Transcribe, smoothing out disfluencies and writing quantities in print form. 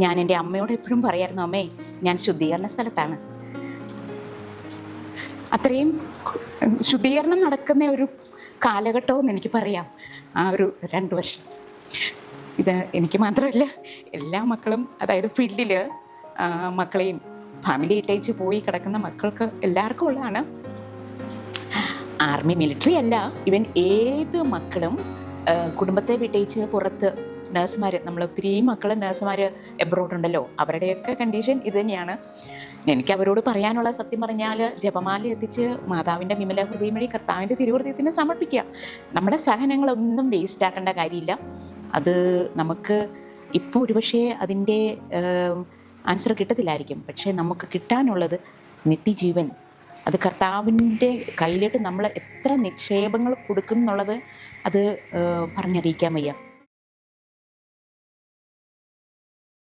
ഞാൻ എൻ്റെ അമ്മയോട് എപ്പോഴും പറയായിരുന്നു, അമ്മേ ഞാൻ ശുദ്ധീകരണ സ്ഥലത്താണ്. അത്രയും ശുദ്ധീകരണം നടക്കുന്ന ഒരു കാലഘട്ടവും എനിക്ക് പറയാം ആ ഒരു 2 വർഷം. ഇത് എനിക്ക് മാത്രമല്ല, എല്ലാ മക്കളും, അതായത് ഫീൽഡിൽ മക്കളെയും ഫാമിലി ഇട്ടേച്ച് പോയി കിടക്കുന്ന മക്കൾക്ക് എല്ലാവർക്കും ഉള്ളതാണ്. ആർമി മിലിറ്ററി അല്ല, ഇവൻ ഏത് മക്കളും കുടുംബത്തെ വിട്ടേച്ച് പുറത്ത് നേഴ്സുമാർ, നമ്മൾ ഒത്തിരി മക്കൾ നേഴ്സുമാർ എബ്രോഡ് ഉണ്ടല്ലോ, അവരുടെയൊക്കെ കണ്ടീഷൻ ഇത് തന്നെയാണ്. എനിക്ക് അവരോട് പറയാനുള്ള, സത്യം പറഞ്ഞാൽ, ജപമാല എത്തിച്ച് മാതാവിൻ്റെ വിമല ഹൃദയം വഴി കർത്താവിൻ്റെ തിരുഹൃദയത്തിന് സമർപ്പിക്കുക. നമ്മുടെ സഹനങ്ങളൊന്നും വേസ്റ്റ് ആക്കേണ്ട കാര്യമില്ല. അത് നമുക്ക് ഇപ്പോൾ ഒരുപക്ഷെ അതിൻ്റെ ആൻസർ കിട്ടത്തില്ലായിരിക്കും, പക്ഷേ നമുക്ക് കിട്ടാനുള്ളത് നിത്യജീവൻ. അത് കർത്താവിൻ്റെ കയ്യിലോട്ട് നമ്മൾ എത്ര നിക്ഷേപങ്ങൾ കൊടുക്കും എന്നുള്ളത് അത് പറഞ്ഞറിയിക്കാൻ വയ്യ.